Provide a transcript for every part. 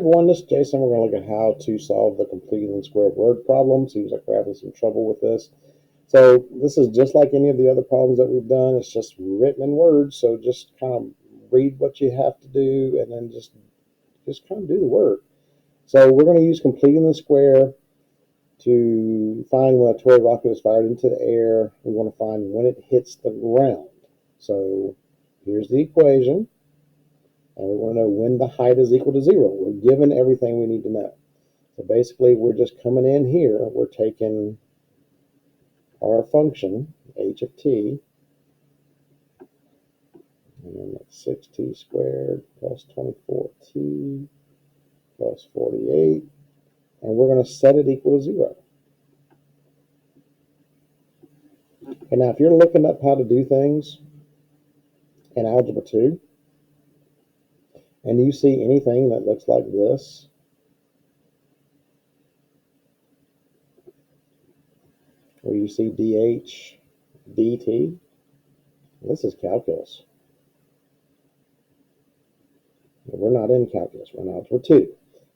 everyone, this is Jason. We're going to look at how to solve the completing the square word problem. Seems like we're having some trouble with this. So this is just like any of the other problems that we've done. It's just written in words. So just kind of read what you have to do and then just kind of do the work. So we're going to use completing the square to find when a toy rocket is fired into the air. We want to find when it hits the ground. So here's the equation. And we want to know when the height is equal to 0. We're given everything we need to know. So basically, we're just coming in here. We're taking our function, h of t, and then that's 6t squared plus 24t plus 48. And we're going to set it equal to 0. And now, if you're looking up how to do things in Algebra 2, and you see anything that looks like this, where you see dh dt, this is calculus. We're not in calculus, we're in Algebra 2.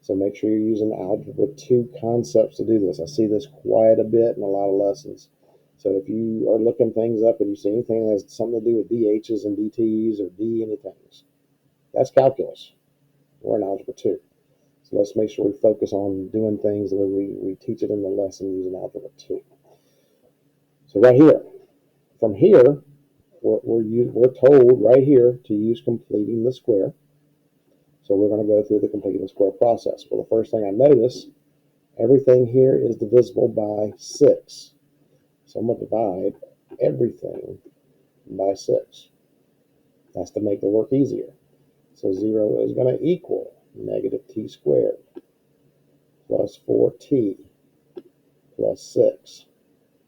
So make sure you're using Algebra 2 concepts to do this. I see this quite a bit in a lot of lessons. So if you are looking things up and you see anything that has something to do with DHs and DTs or D anything, that's calculus. We're in Algebra 2. So let's make sure we focus on doing things the way we teach it in the lesson using Algebra 2. So right here, from here, we're told right here to use completing the square. So we're going to go through the completing the square process. Well, the first thing I notice, everything here is divisible by 6. So I'm going to divide everything by 6. That's to make the work easier. So 0 is going to equal negative t squared plus 4t plus 6.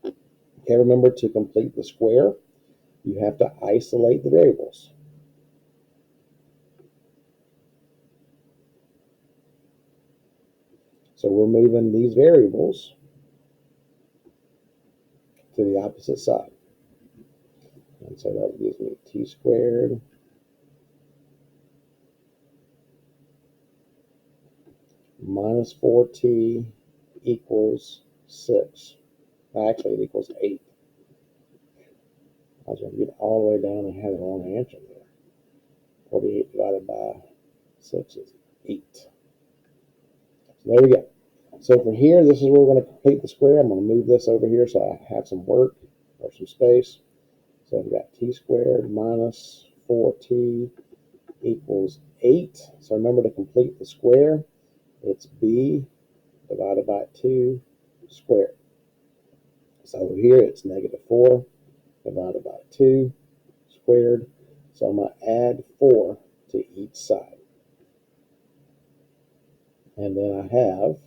Okay, remember to complete the square, you have to isolate the variables. So we're moving these variables to the opposite side. And so that gives me t squared minus 4t equals 6. Actually, it equals 8. I was going to get all the way down and have the wrong answer there. 48 divided by 6 is 8. So there we go. So from here, this is where we're going to complete the square. I'm going to move this over here so I have some work or some space. So I've got t squared minus 4t equals 8. So remember to complete the square, it's b divided by 2 squared. So here it's negative 4 divided by 2 squared. So I'm going to add 4 to each side. And then I have,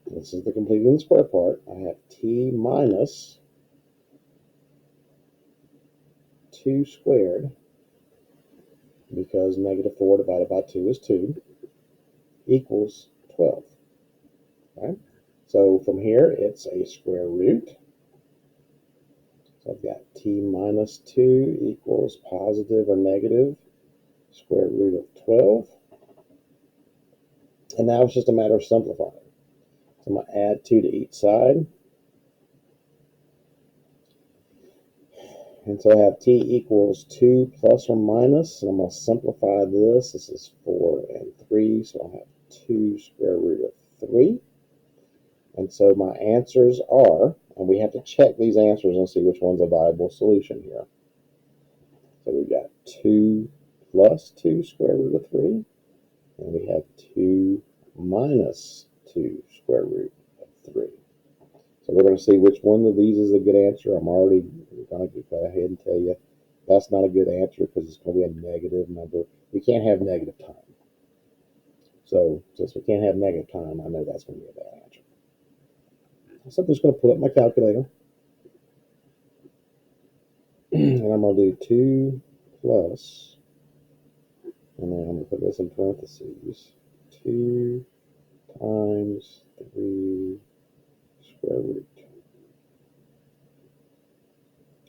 this is the completing the square part, I have t minus 2 squared, because negative 4 divided by 2 is 2, equals 12. Right? So from here, it's a square root. So I've got t minus 2 equals positive or negative square root of 12. And now it's just a matter of simplifying. So I'm going to add 2 to each side. And so I have t equals 2 plus or minus, and I'm going to simplify this. This is 4 and 3, so I'll have 2 square root of 3. And so my answers are, and we have to check these answers and see which one's a viable solution here. So we've got 2 plus 2 square root of 3, and we have 2 minus 2 square root of 3. So we're going to see which one of these is a good answer. I'm already going to go ahead and tell you that's not a good answer because it's going to be a negative number. We can't have negative time. So since we can't have negative time, I know that's going to be a bad answer. So I'm just going to pull up my calculator. And I'm going to do 2 plus, and then I'm going to put this in parentheses, 2 times 3 square root.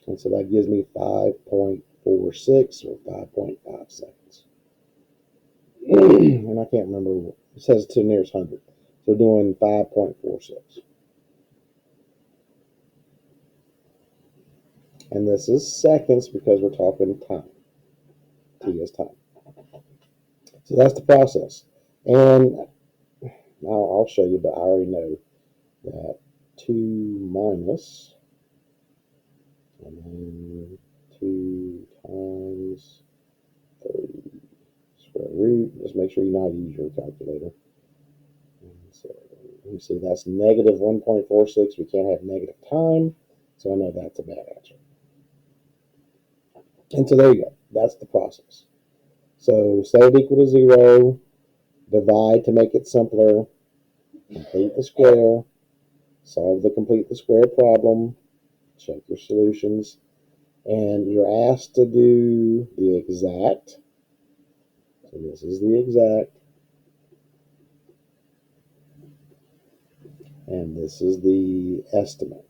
And so that gives me 5.46 or 5.5 seconds. and I can't remember, it says to the nearest hundred. So we're doing 5.46. And this is seconds because we're talking time. T is time. So that's the process. And now I'll show you, but I already know that 2 minus, and then 2 times 30 square root. Just make sure you know how to use your calculator. And so you see that's negative 1.46. We can't have negative time, so I know that's a bad answer. And so there you go. That's the process. So set it equal to 0, divide to make it simpler, complete the square, solve the complete the square problem, check your solutions, and you're asked to do the exact. So this is the exact, and this is the estimate.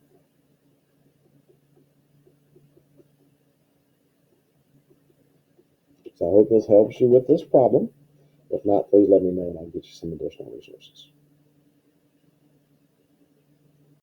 So I hope this helps you with this problem. If not, please let me know and I'll get you some additional resources.